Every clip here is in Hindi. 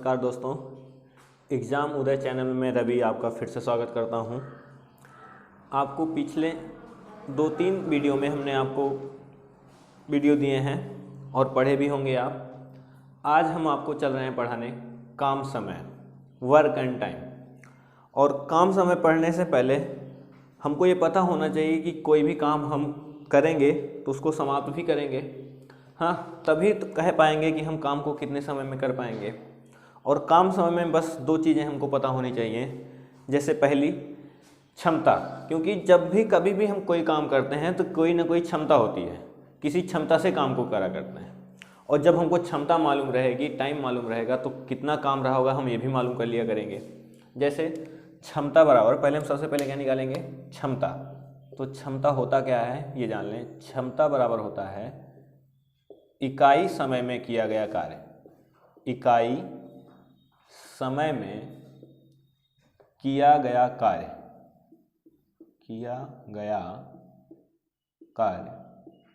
नमस्कार दोस्तों, एग्ज़ाम उदय चैनल में रवि आपका फिर से स्वागत करता हूं। आपको पिछले 2-3 वीडियो में हमने आपको वीडियो दिए हैं और पढ़े भी होंगे आप। आज हम आपको चल रहे हैं पढ़ाने काम समय, वर्क एंड टाइम। और काम समय पढ़ने से पहले हमको ये पता होना चाहिए कि कोई भी काम हम करेंगे तो उसको समाप्त भी करेंगे, हाँ, तभी तो कह पाएंगे कि हम काम को कितने समय में कर पाएंगे। और काम समय में बस 2 चीज़ें हमको पता होनी चाहिए। जैसे पहली, क्षमता, क्योंकि जब भी कभी भी हम कोई काम करते हैं तो कोई ना कोई क्षमता होती है, किसी क्षमता से काम को करा करते हैं। और जब हमको क्षमता मालूम रहेगी, टाइम मालूम रहेगा, तो कितना काम रहा होगा हम ये भी मालूम कर लिया करेंगे। जैसे क्षमता बराबर, पहले हम सबसे पहले क्या निकालेंगे, क्षमता। तो क्षमता होता क्या है ये जान लें। क्षमता बराबर होता है इकाई समय में किया गया कार्य। इकाई समय में किया गया कार्य, किया गया कार्य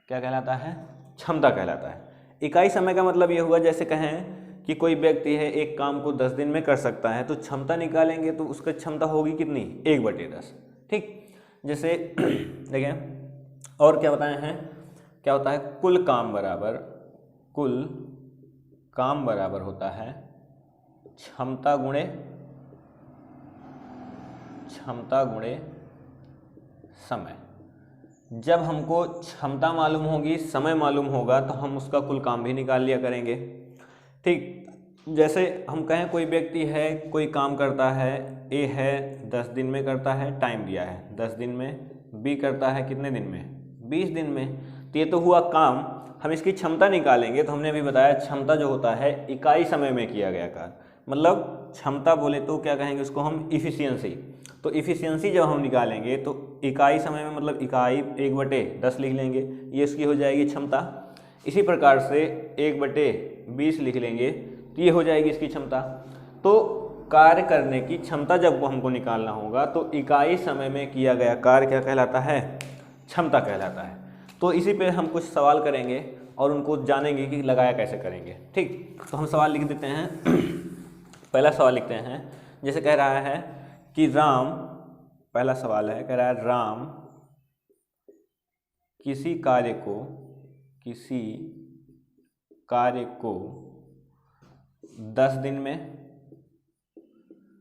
क्या कहलाता है, क्षमता कहलाता है। इकाई समय का मतलब ये हुआ, जैसे कहें कि कोई व्यक्ति है एक काम को 10 दिन में कर सकता है, तो क्षमता निकालेंगे तो उसकी क्षमता होगी कितनी, 1/10। ठीक, जैसे देखें और क्या बताए हैं, क्या होता है, कुल काम बराबर होता है क्षमता गुणे समय। जब हमको क्षमता मालूम होगी, समय मालूम होगा, तो हम उसका कुल काम भी निकाल लिया करेंगे। ठीक, जैसे हम कहें कोई व्यक्ति है, कोई काम करता है, ए है 10 दिन में करता है, टाइम दिया है 10 दिन में, बी करता है कितने दिन में, 20 दिन में। तो ये तो हुआ काम, हम इसकी क्षमता निकालेंगे। तो हमने अभी बताया क्षमता जो होता है इकाई समय में किया गया कार्य, मतलब क्षमता बोले तो क्या कहेंगे उसको हम, इफिशियंसी। तो इफिशियंसी जब हम निकालेंगे तो इकाई समय में मतलब इकाई 1/10 लिख लेंगे, ये इसकी हो जाएगी क्षमता। इसी प्रकार से 1/20 लिख लेंगे तो ये हो जाएगी इसकी क्षमता। तो कार्य करने की क्षमता जब हमको निकालना होगा तो इकाई समय में किया गया कार्य क्या कहलाता है, क्षमता कहलाता है। तो इसी पे हम कुछ सवाल करेंगे और उनको जानेंगे कि लगाया कैसे करेंगे। ठीक, तो हम सवाल लिख देते हैं। पहला सवाल लिखते हैं, जैसे कह रहा है कि राम, पहला सवाल है, कह रहा है राम किसी कार्य को 10 दिन में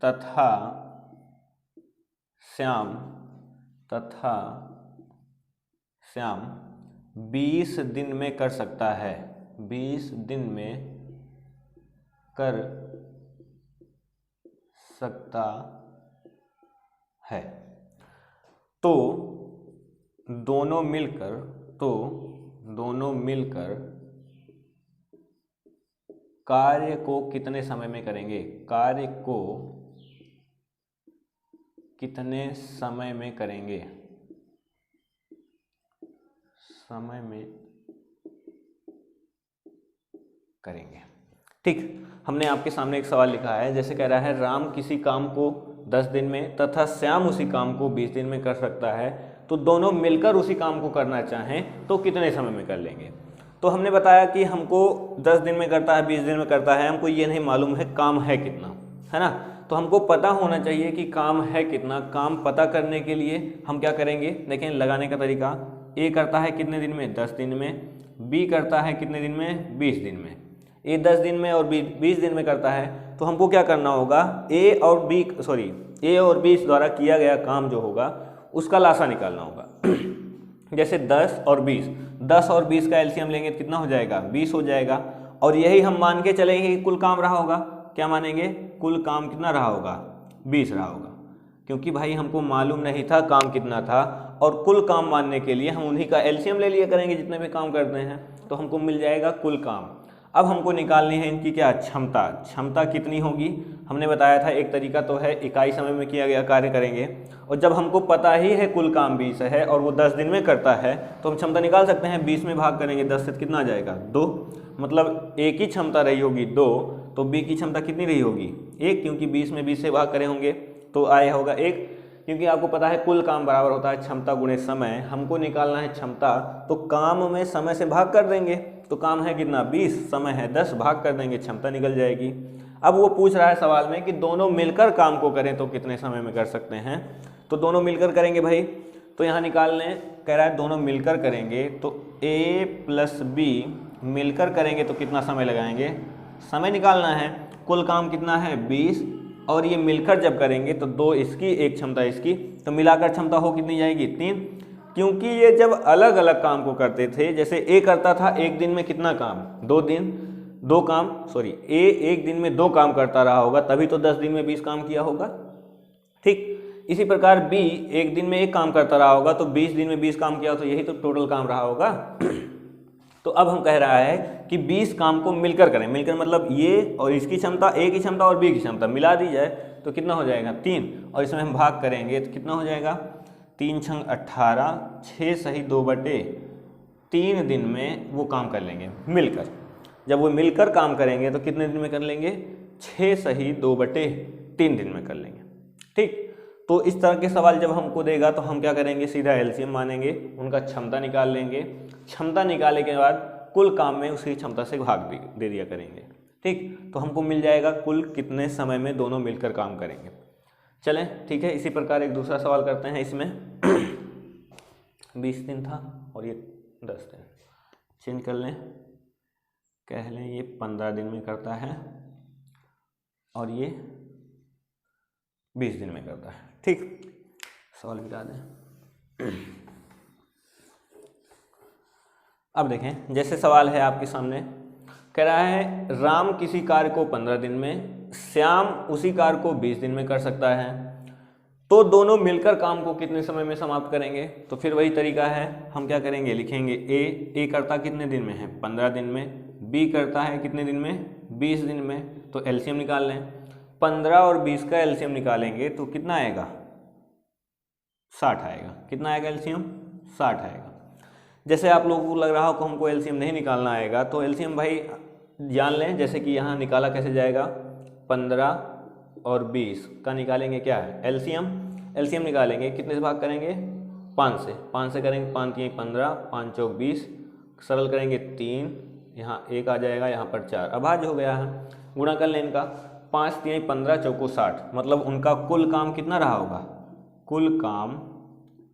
तथा श्याम 20 दिन में कर सकता है, 20 दिन में कर सकता है। तो दोनों मिलकर कार्य को कितने समय में करेंगे, कार्य को कितने समय में करेंगे, समय में करेंगे। ठीक, हमने आपके सामने एक सवाल लिखा है, जैसे कह रहा है राम किसी काम को 10 दिन में तथा श्याम उसी काम को 20 दिन में कर सकता है, तो दोनों मिलकर उसी काम को करना चाहें तो कितने समय में कर लेंगे। तो हमने बताया कि हमको 10 दिन में करता है, 20 दिन में करता है, हमको ये नहीं मालूम है काम है कितना, है ना। तो हमको पता होना चाहिए कि काम है कितना। काम पता करने के लिए हम क्या करेंगे, देखें लगाने का तरीका। ए करता है कितने दिन में, 10 दिन में, बी करता है कितने दिन में, 20 दिन में। ए 10 दिन में और बी 20 दिन में करता है, तो हमको क्या करना होगा, ए और बी द्वारा किया गया काम जो होगा उसका लासा निकालना होगा। जैसे 10 और 20 का एलसीएम लेंगे तो कितना हो जाएगा, 20 हो जाएगा। और यही हम मान के चलेंगे कि कुल काम रहा होगा, क्या मानेंगे, कुल काम कितना रहा होगा, 20 रहा होगा। क्योंकि भाई हमको मालूम नहीं था काम कितना था, और कुल काम मानने के लिए हम उन्हीं का एलसीएम ले लिया करेंगे जितने भी काम करते हैं, तो हमको मिल जाएगा कुल काम। अब हमको निकालनी है इनकी क्या, क्षमता कितनी होगी। हमने बताया था एक तरीका तो है इकाई समय में किया गया कार्य करेंगे, और जब हमको पता ही है कुल काम 20 है और वो 10 दिन में करता है, तो हम क्षमता निकाल सकते हैं। 20 में भाग करेंगे 10 से, कितना आ जाएगा, 2। मतलब ए की क्षमता रही होगी 2, तो बी की क्षमता कितनी रही होगी, 1, क्योंकि 20 में 20 से भाग करे होंगे तो आया होगा 1। क्योंकि आपको पता है कुल काम बराबर होता है क्षमता गुणे समय। हमको निकालना है क्षमता, तो काम में समय से भाग कर देंगे, तो काम है कितना 20, समय है 10, भाग कर देंगे, क्षमता निकल जाएगी। अब वो पूछ रहा है सवाल में कि दोनों मिलकर काम को करें तो कितने समय में कर सकते हैं। तो दोनों मिलकर करेंगे भाई, तो यहाँ निकाल लें, कह रहा है दोनों मिलकर करेंगे तो A प्लस B मिलकर करेंगे तो कितना समय लगाएंगे, समय निकालना है। कुल काम कितना है 20, और ये मिलकर जब करेंगे तो 2 इसकी 1 क्षमता इसकी, तो मिलाकर क्षमता हो कितनी जाएगी 3। क्योंकि ये जब अलग अलग काम को करते थे, जैसे A करता था एक दिन में कितना काम, 2 दिन 2 काम, सॉरी A एक दिन में 2 काम करता रहा होगा, तभी तो 10 दिन में 20 काम किया होगा। ठीक, इसी प्रकार B एक दिन में 1 काम करता रहा होगा, तो 20 दिन में 20 काम किया, तो यही तो टोटल काम रहा होगा। तो अब हम कह रहा है कि 20 काम को मिलकर करें, मिलकर मतलब ये और इसकी क्षमता, A की क्षमता और B की क्षमता मिला दी जाए तो कितना हो जाएगा 3, और इसमें हम भाग करेंगे तो कितना हो जाएगा 3 छंग 18, 6 सही 2/3 दिन में वो काम कर लेंगे मिलकर। जब वो मिलकर काम करेंगे तो कितने दिन में कर लेंगे, 6 सही 2/3 दिन में कर लेंगे। ठीक, तो इस तरह के सवाल जब हमको देगा तो हम क्या करेंगे, सीधा एलसीएम मानेंगे, उनका क्षमता निकाल लेंगे, क्षमता निकालने के बाद कुल काम में उसकी क्षमता से भाग दे दिया करेंगे। ठीक, तो हमको मिल जाएगा कुल कितने समय में दोनों मिलकर काम करेंगे। चलें ठीक है, इसी प्रकार एक दूसरा सवाल करते हैं। इसमें 20 दिन था और ये 10 दिन, चेंज कर लें, कह लें ये 15 दिन में करता है और ये 20 दिन में करता है। ठीक, सवाल मिटा दें। अब देखें, जैसे सवाल है आपके सामने, कह रहा है राम किसी कार्य को 15 दिन में, श्याम उसी कार्य को 20 दिन में कर सकता है, तो दोनों मिलकर काम को कितने समय में समाप्त करेंगे। तो फिर वही तरीका है, हम क्या करेंगे, लिखेंगे ए करता कितने दिन में है 15 दिन में, बी करता है कितने दिन में 20 दिन में, तो एलसीएम निकाल लें। 15 और 20 का एलसीएम निकालेंगे तो कितना आएगा 60 आएगा। कितना आएगा एलसीएम 60 आएगा। जैसे आप लोगों को लग रहा हो कि हमको एलसीएम नहीं निकालना आएगा, तो एलसीएम भाई जान लें, जैसे कि यहाँ निकाला कैसे जाएगा, 15 और 20 का निकालेंगे क्या है एलसीएम निकालेंगे, कितने से भाग करेंगे 5 से करेंगे, 5 3 15, 5 चौक 20, सरल करेंगे 3, यहाँ 1 आ जाएगा, यहाँ पर 4, अभाज्य हो गया है, गुणा कर लें इनका, 5 3 15 चौको 60, मतलब उनका कुल काम कितना रहा होगा, कुल काम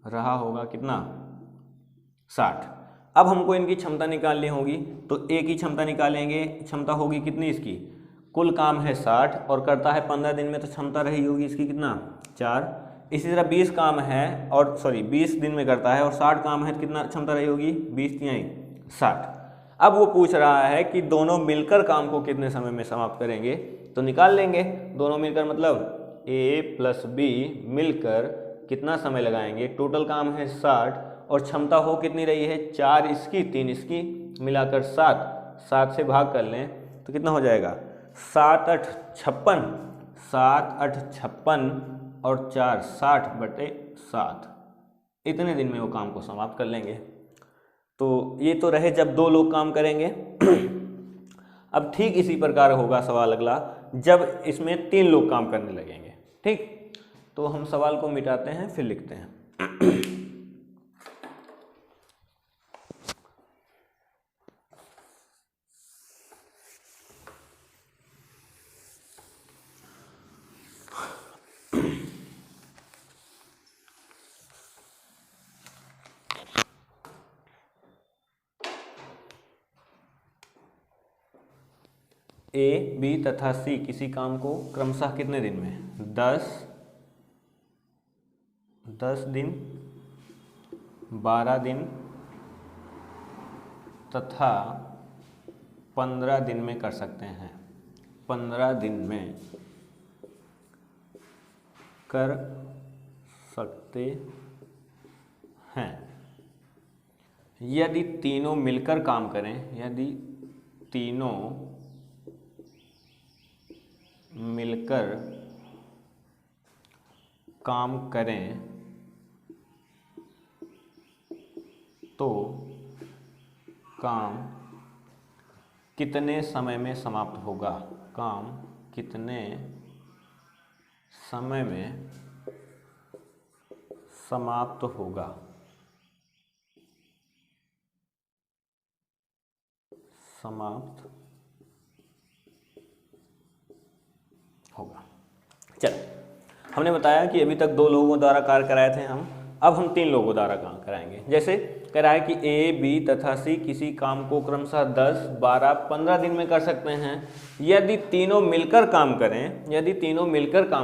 रहा होगा कितना 60। अब हमको इनकी क्षमता निकालनी होगी, तो ए की क्षमता निकालेंगे, क्षमता होगी कितनी इसकी, कुल काम है 60 और करता है 15 दिन में, तो क्षमता रही होगी इसकी कितना 4। इसी तरह 20 काम है और 20 दिन में करता है और 60 काम है, तो कितना क्षमता रही होगी 20 × 60। अब वो पूछ रहा है कि दोनों मिलकर काम को कितने समय में समाप्त करेंगे, तो निकाल लेंगे दोनों मिलकर, मतलब A प्लस B मिलकर कितना समय लगाएंगे, टोटल काम है 60 और क्षमता हो कितनी रही है 4 इसकी 3 इसकी, मिलाकर 7 से भाग कर लें तो कितना हो जाएगा 7 8 56, 7 8 56 और 4 60/7, इतने दिन में वो काम को समाप्त कर लेंगे। तो ये तो रहे जब 2 लोग काम करेंगे। अब ठीक इसी प्रकार होगा सवाल अगला, जब इसमें 3 लोग काम करने लगेंगे। ठीक, तो हम सवाल को मिटाते हैं फिर लिखते हैं। ए बी तथा सी किसी काम को क्रमशः कितने दिन में 10 दिन 12 दिन तथा 15 दिन में कर सकते हैं, 15 दिन में कर सकते हैं। यदि तीनों मिलकर काम करें, यदि तीनों मिलकर काम करें तो काम कितने समय में समाप्त होगा, काम कितने समय में समाप्त होगा, समाप्त होगा। चलो, हमने बताया कि अभी तक 2 लोगों द्वारा कार्य कराए थे हम, अब हम 3 लोगों द्वारा काम कराएंगे। जैसे कह रहा है कि ए, बी तथा सी किसी काम को क्रमशः 10, 12, 15 दिन में कर सकते हैं। यदि तीनों मिलकर काम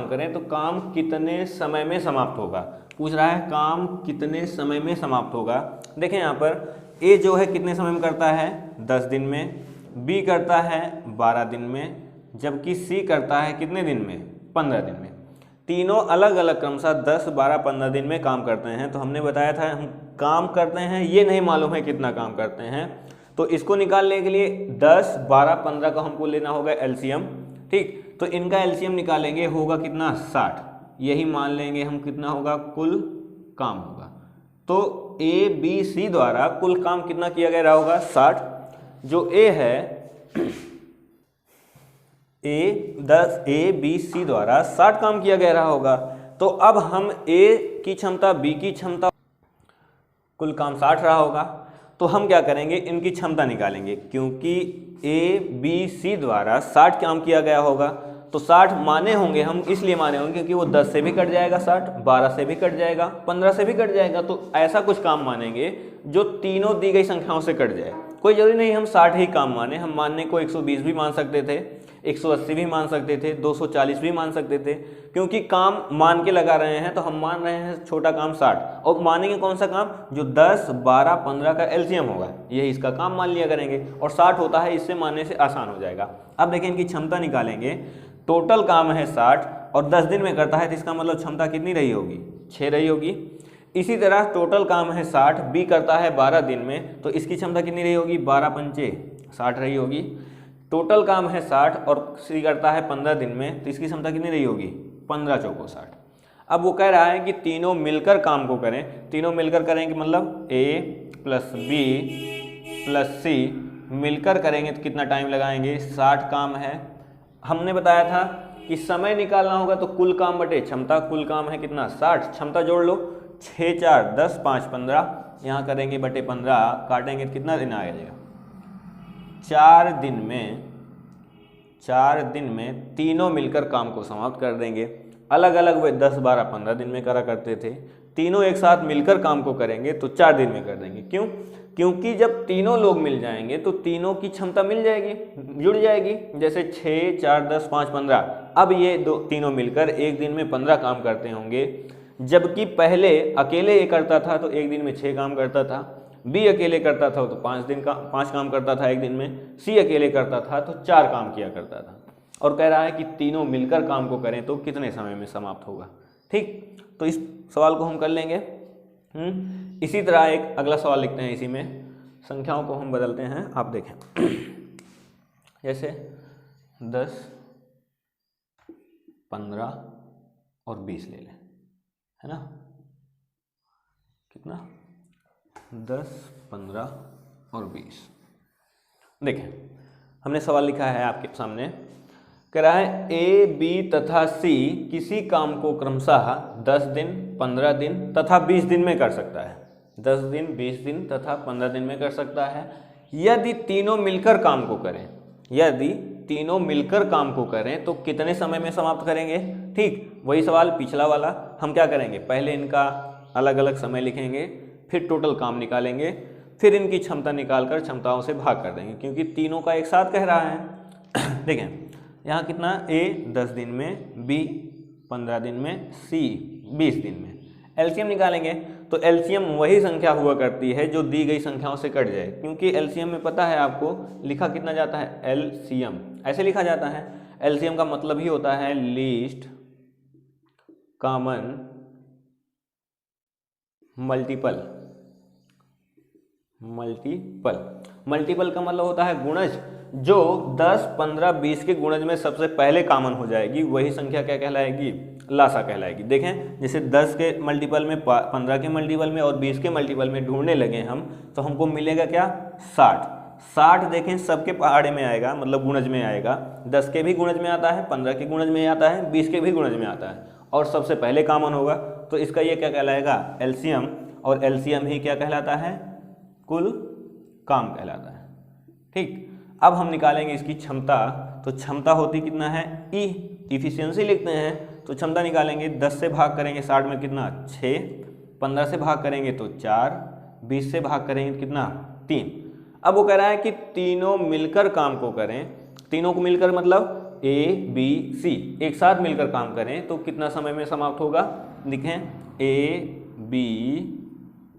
करें तो काम कितने समय में समाप्त होगा। पूछ रहा है काम कितने समय में समाप्त होगा। देखें यहाँ पर ए जो है कितने समय में करता है, 10 दिन में, बी करता है 12 दिन में, जबकि सी करता है कितने दिन में, 15 दिन में। तीनों अलग अलग क्रमशः 10, 12, 15 दिन में काम करते हैं। तो हमने बताया था हम काम करते हैं, ये नहीं मालूम है कितना काम करते हैं, तो इसको निकालने के लिए 10, 12, 15 का हमको लेना होगा एलसीएम। ठीक, तो इनका एलसीएम निकालेंगे, होगा कितना, 60। यही मान लेंगे हम कितना होगा, कुल काम होगा। तो ए, बी, सी द्वारा कुल काम कितना किया गया होगा, 60। जो ए है ए, बी, सी द्वारा 60 काम किया गया रहा होगा। तो अब हम ए की क्षमता, बी की क्षमता, कुल काम 60 रहा होगा, तो हम क्या करेंगे, इनकी क्षमता निकालेंगे। क्योंकि ए, बी, सी द्वारा 60 काम किया गया होगा, तो 60 माने होंगे हम, इसलिए माने होंगे क्योंकि वो 10 से भी कट जाएगा 60, 12 से भी कट जाएगा, 15 से भी कट जाएगा। तो ऐसा कुछ काम मानेंगे जो तीनों दी गई संख्याओं से कट जाए। कोई जरूरी नहीं हम 60 ही काम माने, हम मानने को 120 भी मान सकते थे, 180 भी मान सकते थे, 240 भी मान सकते थे। क्योंकि काम मान के लगा रहे हैं तो हम मान रहे हैं छोटा काम 60, और मानेंगे कौन सा काम, जो 10, 12, 15 का एलसीएम होगा, यही इसका काम मान लिया करेंगे। और 60 होता है, इससे मानने से आसान हो जाएगा। अब देखिए इनकी क्षमता निकालेंगे। टोटल काम है 60 और 10 दिन में करता है, तो इसका मतलब क्षमता कितनी रही होगी, 6 रही होगी। इसी तरह टोटल काम है 60, बी करता है 12 दिन में, तो इसकी क्षमता कितनी रही होगी, 12 पंचे 60 रही होगी। टोटल काम है 60 और सी करता है 15 दिन में, तो इसकी क्षमता कितनी रही होगी, 15 चौको 60। अब वो कह रहा है कि तीनों मिलकर काम को करें। तीनों मिलकर करेंगे मतलब ए प्लस बी प्लस सी मिलकर करेंगे तो कितना टाइम लगाएंगे, 60 काम है। हमने बताया था कि समय निकालना होगा तो कुल काम बटे क्षमता, कुल काम है कितना, 60, क्षमता जोड़ लो, 6, 4, 10, 5, 15, यहाँ करेंगे बटे 15, काटेंगे तो कितना दिन आ जाएगा, 4 दिन में तीनों मिलकर काम को समाप्त कर देंगे। अलग अलग वे 10, 12, 15 दिन में करा करते थे, तीनों एक साथ मिलकर काम को करेंगे तो 4 दिन में कर देंगे। क्यों, क्योंकि जब तीनों लोग मिल जाएंगे तो तीनों की क्षमता मिल जाएगी, जुड़ जाएगी। जैसे 6, 4, 10, 5, 15, अब ये तीनों मिलकर एक दिन में 15 काम करते होंगे, जबकि पहले अकेले ये करता था तो एक दिन में 6 काम करता था, बी अकेले करता था तो 5 काम करता था एक दिन में, सी अकेले करता था तो 4 काम किया करता था। और कह रहा है कि तीनों मिलकर काम को करें तो कितने समय में समाप्त होगा। ठीक, तो इस सवाल को हम कर लेंगे। इसी तरह एक अगला सवाल लिखते हैं, इसी में संख्याओं को हम बदलते हैं। आप देखें जैसे 10, 15 और 20 ले लें, है ना, कितना, 10, 15 और 20। देखें हमने सवाल लिखा है आपके सामने, कह रहा है ए, बी तथा सी किसी काम को क्रमशः 10 दिन, 15 दिन तथा 20 दिन में कर सकता है। 10 दिन, 20 दिन तथा 15 दिन में कर सकता है। यदि तीनों मिलकर काम को करें, यदि तीनों मिलकर काम को करें तो कितने समय में समाप्त करेंगे। ठीक, वही सवाल पिछला वाला। हम क्या करेंगे, पहले इनका अलग अलग समय लिखेंगे, फिर टोटल काम निकालेंगे, फिर इनकी क्षमता निकालकर क्षमताओं से भाग कर देंगे, क्योंकि तीनों का एक साथ कह रहा है। देखें यहाँ कितना, ए 10 दिन में, बी 15 दिन में, सी 20 दिन में। एलसीएम निकालेंगे तो एलसीएम वही संख्या हुआ करती है जो दी गई संख्याओं से कट जाए, क्योंकि एलसीएम में पता है आपको लिखा कितना जाता है, एलसीएम ऐसे लिखा जाता है। एलसीएम का मतलब ही होता है लीस्ट कॉमन मल्टीपल। मल्टीपल का मतलब होता है गुणज, जो 10, 15, 20 के गुणज में सबसे पहले कॉमन हो जाएगी, वही संख्या क्या कहलाएगी, लासा कहलाएगी। देखें जैसे 10 के मल्टीपल में, 15 के मल्टीपल में और 20 के मल्टीपल में ढूंढने लगे हम, तो हमको मिलेगा क्या, 60। देखें सबके पहाड़े में आएगा, मतलब गुणज में आएगा। 10 के भी गुणज में आता है, 15 के गुणज में आता है, 20 के भी गुणज में आता है, और सबसे पहले कॉमन होगा, तो इसका ये क्या कहलाएगा, एलसीएम। और एलसीएम ही क्या कहलाता है, कुल काम कहलाता है। ठीक, अब हम निकालेंगे इसकी क्षमता। तो क्षमता होती कितना है, ई, इफिशियंसी लिखते हैं तो क्षमता निकालेंगे, 10 से भाग करेंगे 60 में कितना 6, 15 से भाग करेंगे तो 4, 20 से भाग करेंगे कितना 3। अब वो कह रहा है कि तीनों मिलकर काम को करें, तीनों को मिलकर मतलब A B C एक साथ मिलकर काम करें तो कितना समय में समाप्त होगा। लिखें A B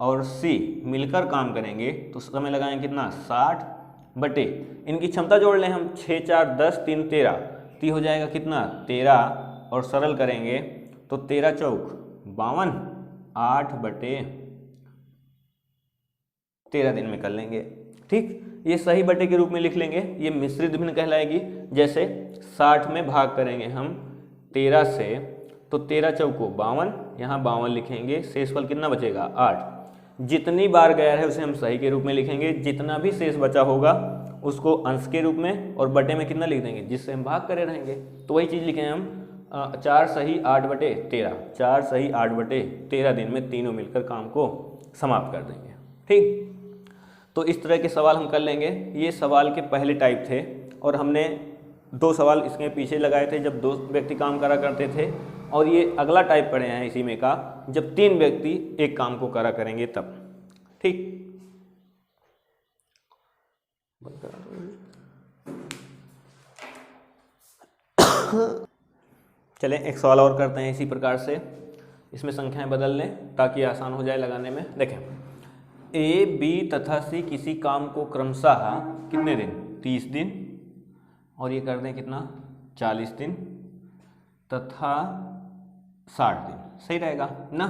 और C मिलकर काम करेंगे तो समय लगाएंगे कितना 60 बटे इनकी क्षमता जोड़ लें हम 6 4 10 3 13 तो हो जाएगा कितना 13 और सरल करेंगे तो 13 चौक 52 8 बटे 13 दिन में कर लेंगे। ठीक, ये सही बटे के रूप में लिख लेंगे, ये मिश्रित भिन्न कहलाएगी। जैसे 60 में भाग करेंगे हम 13 से तो 13 चौको 52, यहाँ 52 लिखेंगे, शेषफल कितना बचेगा 8। जितनी बार गैर है उसे हम सही के रूप में लिखेंगे, जितना भी शेष बचा होगा उसको अंश के रूप में और बटे में कितना लिख देंगे जिससे हम भाग करे रहेंगे। तो वही चीज़ लिखें हम 4 सही 8 बटे 13, 4 सही 8 बटे 13 दिन में तीनों मिलकर काम को समाप्त कर देंगे। ठीक, तो इस तरह के सवाल हम कर लेंगे। ये सवाल के पहले टाइप थे और हमने 2 सवाल इसके पीछे लगाए थे जब 2 व्यक्ति काम करा करते थे, और ये अगला टाइप पढ़े हैं इसी में का जब 3 व्यक्ति एक काम को करा करेंगे तब। ठीक, चलें एक सवाल और करते हैं इसी प्रकार से, इसमें संख्याएं बदल लें ताकि आसान हो जाए लगाने में। देखें A B तथा C किसी काम को क्रमशः कितने दिन 30 दिन और ये कर दें कितना 40 दिन तथा 60 दिन, सही रहेगा ना।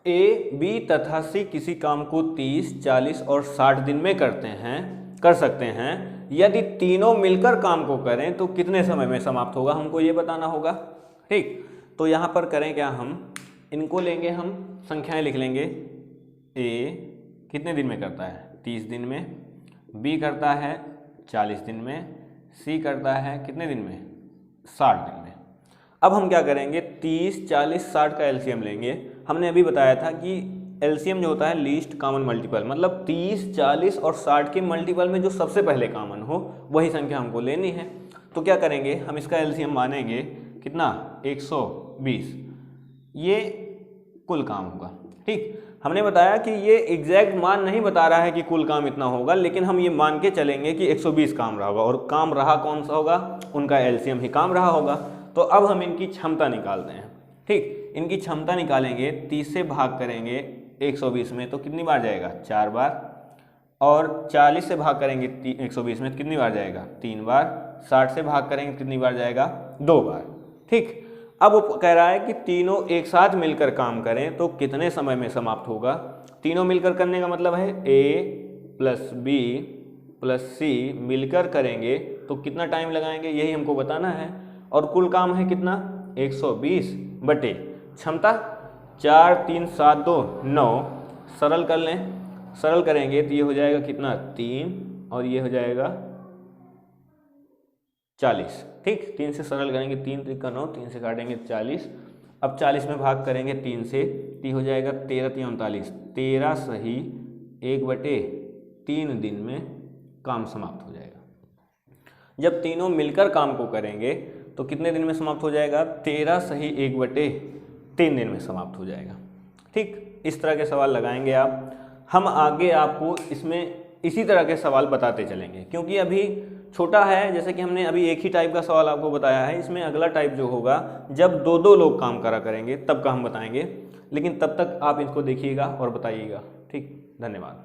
A B तथा C किसी काम को 30 40 और 60 दिन में कर सकते हैं, यदि तीनों मिलकर काम को करें तो कितने समय में समाप्त होगा, हमको ये बताना होगा। ठीक, तो यहाँ पर करें क्या, हम इनको लेंगे, हम संख्याएं लिख लेंगे। A कितने दिन में करता है 30 दिन में, B करता है 40 दिन में, C करता है कितने दिन में 60 दिन में। अब हम क्या करेंगे 30 40 60 का एलसीएम लेंगे। हमने अभी बताया था कि एलसीएम जो होता है लीस्ट कॉमन मल्टीपल, मतलब 30 40 और 60 के मल्टीपल में जो सबसे पहले कॉमन हो वही संख्या हमको लेनी है। तो क्या करेंगे हम इसका एलसीएम मानेंगे कितना 120, ये कुल काम होगा। ठीक, हमने बताया कि ये एग्जैक्ट मान नहीं बता रहा है कि कुल काम इतना होगा, लेकिन हम ये मान के चलेंगे कि 120 काम रहा होगा, और काम रहा कौन सा होगा, उनका एलसीएम ही काम रहा होगा। तो अब हम इनकी क्षमता निकालते हैं। ठीक, इनकी क्षमता निकालेंगे, 30 से भाग करेंगे 120 में तो कितनी बार जाएगा 4 बार, और 40 से भाग करेंगे 120 में कितनी बार जाएगा 3 बार, 60 से भाग करेंगे कितनी बार जाएगा 2 बार। ठीक, अब वो कह रहा है कि तीनों एक साथ मिलकर काम करें तो कितने समय में समाप्त होगा। तीनों मिलकर करने का मतलब है A plus B plus C मिलकर करेंगे तो कितना टाइम लगाएंगे यही हमको बताना है, और कुल काम है कितना 120 बटे क्षमता 4 3 7 2 9, सरल कर लें, सरल करेंगे तो ये हो जाएगा कितना 3 और ये हो जाएगा 40। ठीक, 3 से सरल करेंगे 3 3 का 9, 3 से काटेंगे 40। अब 40 में भाग करेंगे 3 से तो हो जाएगा 13 3 39, 13 सही 1 बटे 3 दिन में काम समाप्त हो जाएगा। जब तीनों मिलकर काम को करेंगे तो कितने दिन में समाप्त हो जाएगा 13 सही 1 बटे 3 दिन में समाप्त हो जाएगा। ठीक, इस तरह के सवाल लगाएंगे आप। हम आगे आपको इसमें इसी तरह के सवाल बताते चलेंगे, क्योंकि अभी छोटा है, जैसे कि हमने अभी एक ही टाइप का सवाल आपको बताया है, इसमें अगला टाइप जो होगा जब 2 लोग काम करा करेंगे तब का हम बताएंगे। लेकिन तब तक आप इसको देखिएगा और बताइएगा। ठीक, धन्यवाद।